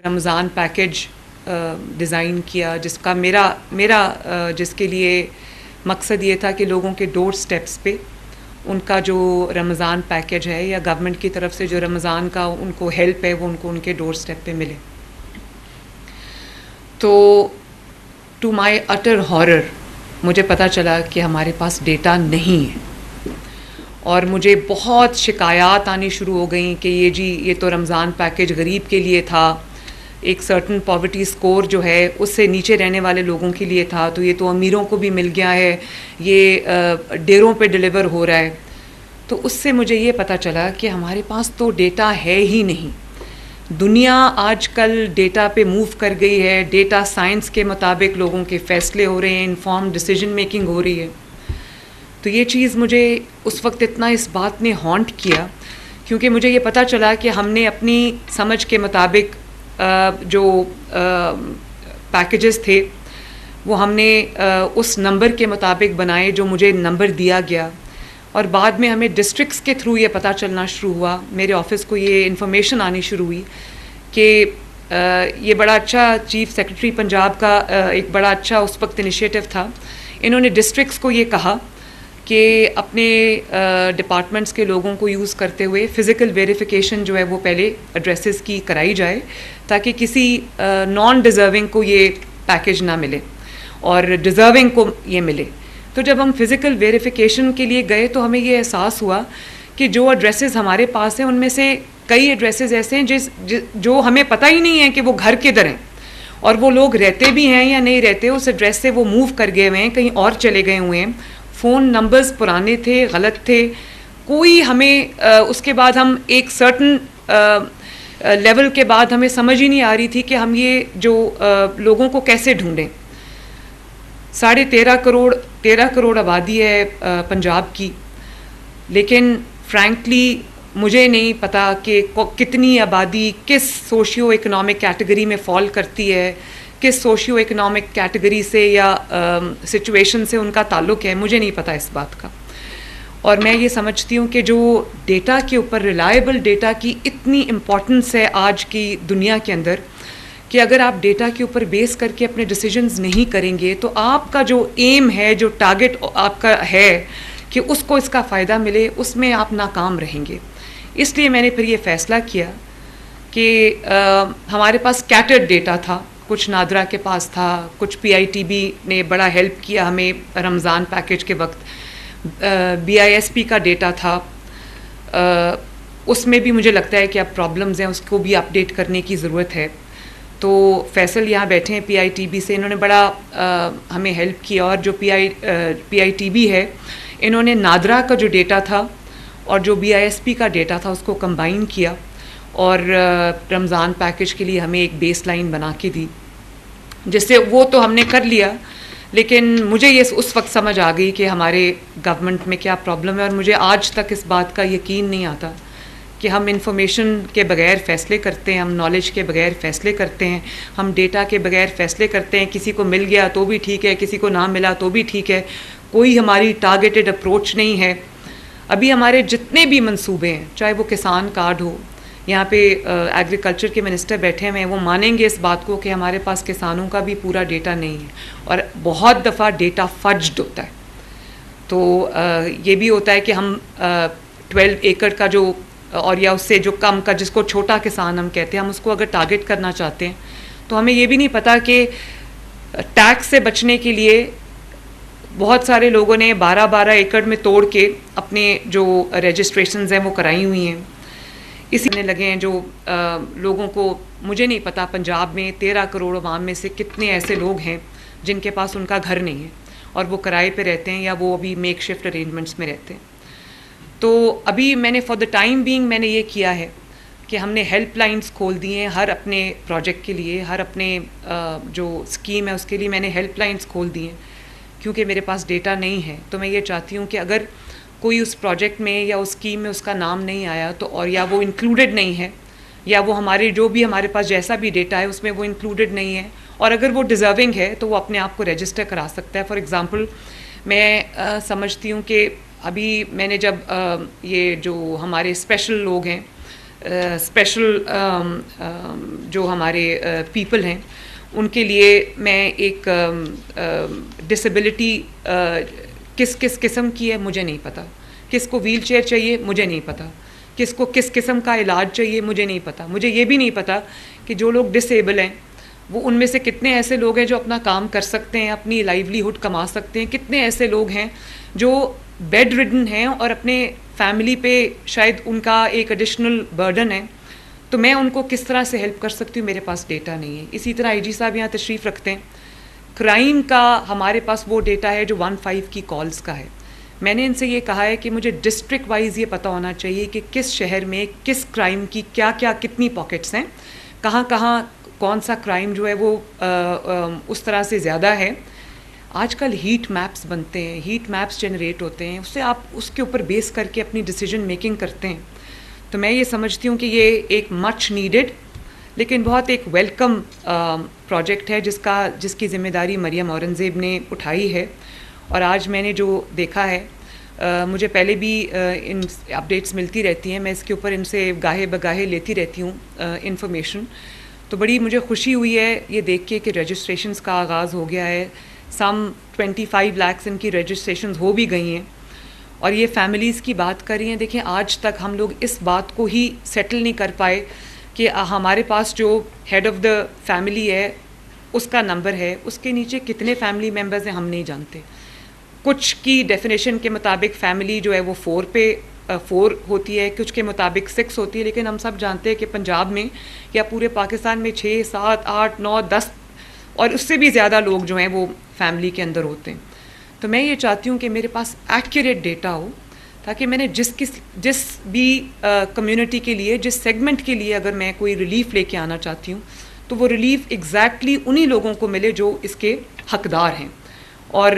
Ramzan package design किया जिसका मेरा जिसके लिए मकसद ये था कि लोगों के डोर स्टेप्स पे उनका जो रमज़ान पैकेज है या गवर्नमेंट की तरफ से जो रमज़ान का उनको हेल्प है वो उनको उनके डोर स्टेप पे मिले। तो टू माय अटर हॉरर मुझे पता चला कि हमारे पास डेटा नहीं है और मुझे बहुत शिकायत आनी शुरू हो गई कि ये तो रमज़ान पैकेज गरीब के लिए था, एक सर्टन पॉवर्टी स्कोर जो है उससे नीचे रहने वाले लोगों के लिए था, तो ये तो अमीरों को भी मिल गया है, ये डेरों पे डिलीवर हो रहा है। तो उससे मुझे ये पता चला कि हमारे पास तो डेटा है ही नहीं। दुनिया आजकल डेटा पे मूव कर गई है, डेटा साइंस के मुताबिक लोगों के फ़ैसले हो रहे हैं, इन्फॉर्म्ड डिसीजन मेकिंग हो रही है। तो ये चीज़ मुझे उस वक्त इतना इस बात ने हॉन्ट किया क्योंकि मुझे ये पता चला कि हमने अपनी समझ के मुताबिक जो पैकेजेस थे वो हमने उस नंबर के मुताबिक बनाए जो मुझे नंबर दिया गया, और बाद में हमें डिस्ट्रिक्ट्स के थ्रू ये पता चलना शुरू हुआ, मेरे ऑफिस को ये इन्फॉर्मेशन आनी शुरू हुई कि ये बड़ा अच्छा चीफ सेक्रेटरी पंजाब का एक बड़ा अच्छा उस वक्त इनिशिएटिव था। इन्होंने डिस्ट्रिक्ट्स को ये कहा कि अपने डिपार्टमेंट्स के लोगों को यूज़ करते हुए फ़िज़िकल वेरिफिकेशन जो है वो पहले एड्रेसेस की कराई जाए ताकि किसी नॉन डिज़र्विंग को ये पैकेज ना मिले और डिज़र्विंग को ये मिले। तो जब हम फ़िज़िकल वेरिफिकेशन के लिए गए तो हमें ये एहसास हुआ कि जो एड्रेसेस हमारे पास हैं उनमें से कई एड्रेसेस ऐसे हैं जो हमें पता ही नहीं है कि वो घर किधर हैं, और वो लोग रहते भी हैं या नहीं रहते, उस एड्रेस से वो मूव कर गए हुए हैं, कहीं और चले गए हुए हैं, फ़ोन नंबर्स पुराने थे, गलत थे, कोई हमें उसके बाद हम एक सर्टन लेवल के बाद हमें समझ ही नहीं आ रही थी कि हम ये जो लोगों को कैसे ढूंढें। 13.5 करोड़ आबादी है पंजाब की, लेकिन फ्रैंकली मुझे नहीं पता कि कितनी आबादी किस सोशियो इकोनॉमिक कैटेगरी में फॉल करती है, किस सोशियो इकोनॉमिक कैटेगरी से या सिचुएशन से उनका ताल्लुक़ है, मुझे नहीं पता इस बात का। और मैं ये समझती हूँ कि जो डेटा के ऊपर रिलायबल डेटा की इतनी इम्पॉर्टेंस है आज की दुनिया के अंदर कि अगर आप डेटा के ऊपर बेस करके अपने डिसीजंस नहीं करेंगे तो आपका जो एम है, जो टारगेट आपका है कि उसको इसका फ़ायदा मिले, उसमें आप नाकाम रहेंगे। इसलिए मैंने फिर ये फ़ैसला किया कि हमारे पास स्कैटर्ड डेटा था, कुछ नादरा के पास था, कुछ PITB ने बड़ा हेल्प किया हमें रमज़ान पैकेज के वक्त, BISP का डेटा था, उसमें भी मुझे लगता है कि अब प्रॉब्लम्स हैं, उसको भी अपडेट करने की ज़रूरत है। तो फैसल यहाँ बैठे हैं PITB से, इन्होंने बड़ा हमें हेल्प किया, और जो PITB है इन्होंने नादरा का जो डेटा था और जो BISP का डेटा था उसको कंबाइन किया और रमज़ान पैकेज के लिए हमें एक बेस लाइन बना के दी, जिससे वो तो हमने कर लिया, लेकिन मुझे ये उस वक्त समझ आ गई कि हमारे गवर्नमेंट में क्या प्रॉब्लम है। और मुझे आज तक इस बात का यकीन नहीं आता कि हम इंफॉर्मेशन के बगैर फ़ैसले करते हैं, हम नॉलेज के बगैर फ़ैसले करते हैं, हम डेटा के बगैर फ़ैसले करते हैं। किसी को मिल गया तो भी ठीक है, किसी को ना मिला तो भी ठीक है, कोई हमारी टारगेटेड अप्रोच नहीं है। अभी हमारे जितने भी मंसूबे हैं, चाहे वो किसान कार्ड हो, यहाँ पे एग्रीकल्चर के मिनिस्टर बैठे हुए हैं, वो मानेंगे इस बात को कि हमारे पास किसानों का भी पूरा डेटा नहीं है और बहुत दफ़ा डेटा फज्ड होता है। तो ये भी होता है कि हम 12 एकड़ का जो और या उससे जो कम का, जिसको छोटा किसान हम कहते हैं, हम उसको अगर टारगेट करना चाहते हैं तो हमें ये भी नहीं पता कि टैक्स से बचने के लिए बहुत सारे लोगों ने 12-12 एकड़ में तोड़ के अपने जो रजिस्ट्रेशंस हैं वो कराई हुई हैं। इसी में लगे हैं जो लोगों को, मुझे नहीं पता पंजाब में 13 करोड़ अवाम में से कितने ऐसे लोग हैं जिनके पास उनका घर नहीं है और वो किराए पे रहते हैं या वो अभी मेक शिफ्ट अरेंजमेंट्स में रहते हैं। तो अभी मैंने फॉर द टाइम बीइंग मैंने ये किया है कि हमने हेल्पलाइंस खोल दी हैं हर अपने प्रोजेक्ट के लिए, हर अपने जो स्कीम है उसके लिए मैंने हेल्पलाइंस खोल दी हैं, क्योंकि मेरे पास डेटा नहीं है। तो मैं ये चाहती हूँ कि अगर कोई उस प्रोजेक्ट में या उस स्कीम में उसका नाम नहीं आया तो, और या वो इंक्लूडेड नहीं है, या वो हमारे जो भी हमारे पास जैसा भी डेटा है उसमें वो इंक्लूडेड नहीं है, और अगर वो डिज़र्विंग है तो वो अपने आप को रजिस्टर करा सकता है। फॉर एग्ज़ाम्पल मैं समझती हूँ कि अभी मैंने जब ये जो हमारे स्पेशल लोग हैं स्पेशल जो हमारे पीपल हैं उनके लिए मैं एक डिसेबिलिटी किस किस किस्म की है मुझे नहीं पता, किसको व्हील चेयर चाहिए मुझे नहीं पता, किसको किस किस्म का इलाज चाहिए मुझे नहीं पता। मुझे ये भी नहीं पता कि जो लोग डिसेबल हैं वो उनमें से कितने ऐसे लोग हैं जो अपना काम कर सकते हैं, अपनी लाइवलीहुड कमा सकते हैं, कितने ऐसे लोग हैं जो बेड रिडन हैं और अपने फैमिली पे शायद उनका एक एडिशनल बर्डन है, तो मैं उनको किस तरह से हेल्प कर सकती हूँ, मेरे पास डेटा नहीं है। इसी तरह आईजी साहब यहाँ तशरीफ़ रखते हैं, क्राइम का हमारे पास वो डेटा है जो 15 की कॉल्स का है। मैंने इनसे ये कहा है कि मुझे डिस्ट्रिक्ट वाइज ये पता होना चाहिए कि किस शहर में किस क्राइम की क्या क्या कितनी पॉकेट्स हैं, कहाँ कहाँ कौन सा क्राइम जो है वो उस तरह से ज़्यादा है। आजकल हीट मैप्स बनते हैं, हीट मैप्स जनरेट होते हैं, उससे आप उसके ऊपर बेस करके अपनी डिसीजन मेकिंग करते हैं। तो मैं ये समझती हूँ कि ये एक मच नीडेड लेकिन बहुत एक वेलकम प्रोजेक्ट है जिसकी ज़िम्मेदारी मरियम औरंगज़ेब ने उठाई है। और आज मैंने जो देखा है, मुझे पहले भी इन अपडेट्स मिलती रहती हैं, मैं इसके ऊपर इनसे गाहे बगाहे लेती रहती हूँ इंफॉर्मेशन। तो बड़ी मुझे खुशी हुई है ये देख के कि रजिस्ट्रेशंस का आगाज़ हो गया है। सम 25 लाख इनकी रजिस्ट्रेशंस हो भी गई हैं और ये फैमिलीज़ की बात कर रही हैं। देखिए आज तक हम लोग इस बात को ही सेटल नहीं कर पाए कि हमारे पास जो हेड ऑफ़ द फैमिली है उसका नंबर है, उसके नीचे कितने फैमिली मेम्बर्स हैं हम नहीं जानते। कुछ की डेफिनेशन के मुताबिक फ़ैमिली जो है वो 4 होती है, कुछ के मुताबिक 6 होती है, लेकिन हम सब जानते हैं कि पंजाब में या पूरे पाकिस्तान में 6, 7, 8, 9, 10 और उससे भी ज़्यादा लोग जो हैं वो फैमिली के अंदर होते हैं। तो मैं ये चाहती हूँ कि मेरे पास एक्यूरेट डेटा हो ताकि मैंने जिस भी कम्युनिटी के लिए, जिस सेगमेंट के लिए अगर मैं कोई रिलीफ लेके आना चाहती हूँ तो वो रिलीफ एग्जैक्टली उन्हीं लोगों को मिले जो इसके हकदार हैं। और